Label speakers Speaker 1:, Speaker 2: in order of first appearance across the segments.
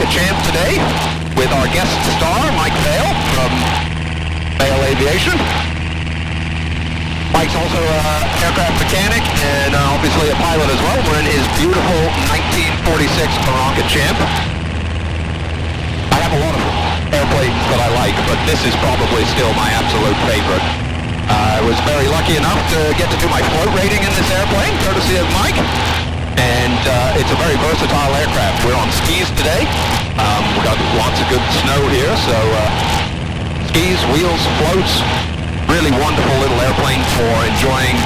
Speaker 1: Aeronca Champ today with our guest star, Mike Vail from Vail Aviation. Mike's also an aircraft mechanic and obviously a pilot as well. We're in his beautiful 1946 Aeronca Champ. I have a lot of airplanes that I like, but this is probably still my absolute favorite. I was very lucky enough to get to do my float rating in this airplane, courtesy of Mike. And it's a very versatile aircraft. We're on skis today. We've got lots of good snow here, so skis, wheels, floats, really wonderful little airplane for enjoying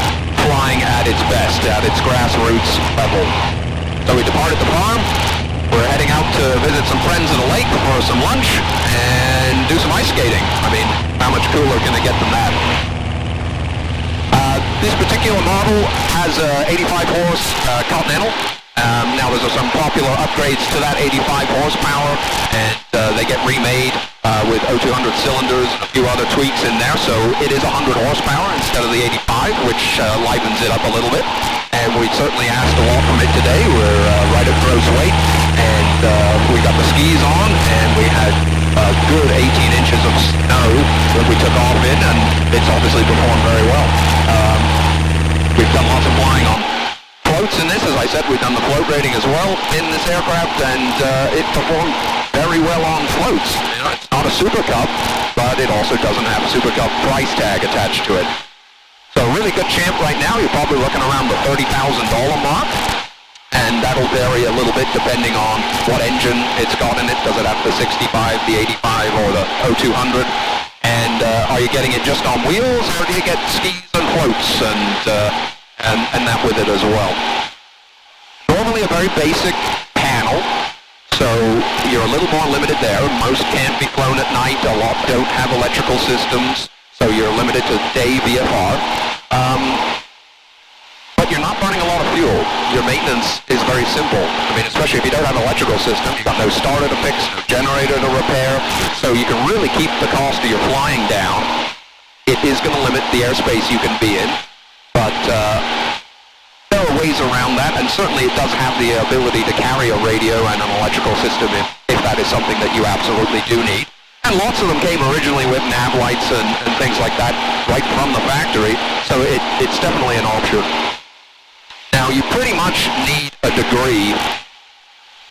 Speaker 1: flying at its best, at its grassroots level. So we departed the farm. We're heading out to visit some friends at a lake for some lunch and do some ice skating. I mean, how much cooler can it get than that? This particular model has a 85 horse Continental. Now there's some popular upgrades to that 85 horsepower, and they get remade with 0200 cylinders and a few other tweaks in there, so it is 100 horsepower instead of the 85, which livens it up a little bit. And we certainly asked a lot from it today. We're right at gross weight, and we got the skis on, and we had a good 18 inches of snow that we took off in, and it's obviously performed very well. We've done lots of flying on floats in this. As I said, we've done the float rating as well in this aircraft, and it performed very well on floats. You know, it's not a Super Cup, but it also doesn't have a Super Cup price tag attached to it. So a really good Champ right now. You're probably looking around the $30,000 mark, and that'll vary a little bit depending on what engine it's got in it. Does it have the 65, the 85, or the 0200? And are you getting it just on wheels, or do you get skis and floats and that with it as well? Normally a very basic panel, so you're a little more limited there. Most can't be flown at night. A lot don't have electrical systems, so you're limited to day VFR. But you're not burning a lot of fuel. Your maintenance is very simple. I mean, especially if you don't have an electrical system, you've got no starter to fix, no generator to repair, so you can really keep the cost of your flying down. It is going to limit the airspace you can be in, but there are ways around that, and certainly it does have the ability to carry a radio and an electrical system if that is something that you absolutely do need. And lots of them came originally with nav lights and things like that right from the factory, so it's definitely an option. Now, you pretty much need a degree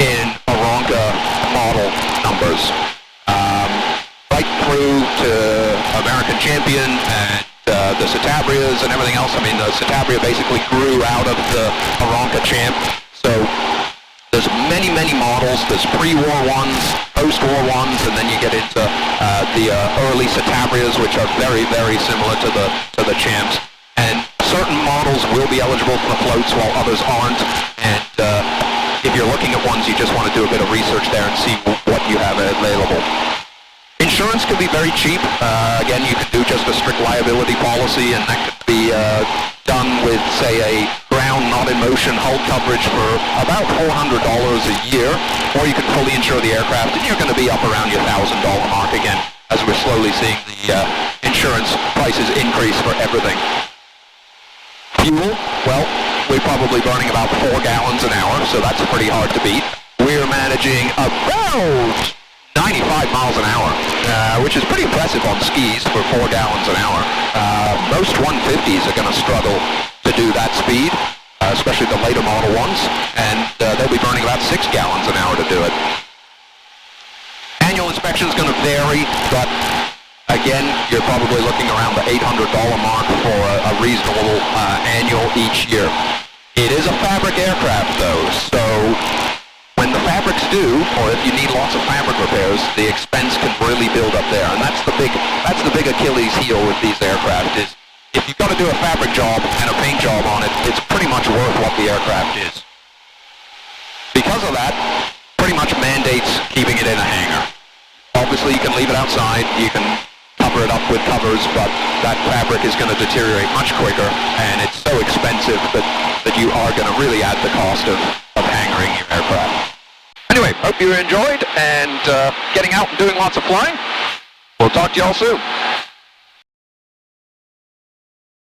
Speaker 1: in Aeronca model numbers, right through to American Champion and the Citabrias and everything else. I mean, the Citabria basically grew out of the Aeronca Champ, so there's many, many models. There's pre-war ones, post-war ones, and then you get into the early Citabrias, which are very, very similar to the Champs. And certain models will be eligible for the floats while others aren't. And if you're looking at ones, you just want to do a bit of research there and see what you have available. Insurance can be very cheap. Again, you can do just a strict liability policy, and that could be done with, say, a ground not in motion hull coverage for about $400 a year, or you can fully insure the aircraft, and you're going to be up around your $1,000 mark again, as we're slowly seeing the insurance prices increase for everything. Fuel, well, we're probably burning about 4 gallons an hour, so that's pretty hard to beat. We're managing about 95 miles an hour, which is pretty impressive on skis for 4 gallons an hour. Most 150s are going to struggle to do that speed, especially the later model ones, and they'll be burning about 6 gallons an hour to do it. Annual inspection is going to vary, but again, you're probably looking around the $800 mark for a reasonable annual each year. It is a fabric aircraft, though, so when the fabrics do, or if you need lots of fabric repairs, the expense can really build up there, and that's the big Achilles heel with these aircraft. Is if you've got to do a fabric job and a paint job on it, it's pretty much worth what the aircraft is. Because of that, pretty much mandates keeping it in a hangar. Obviously, you can leave it outside, you can cover it up with covers, but that fabric is going to deteriorate much quicker, and it's so expensive that you are going to really add the cost of hangaring your aircraft. Anyway, hope you enjoyed and getting out and doing lots of flying. We'll talk to you all soon.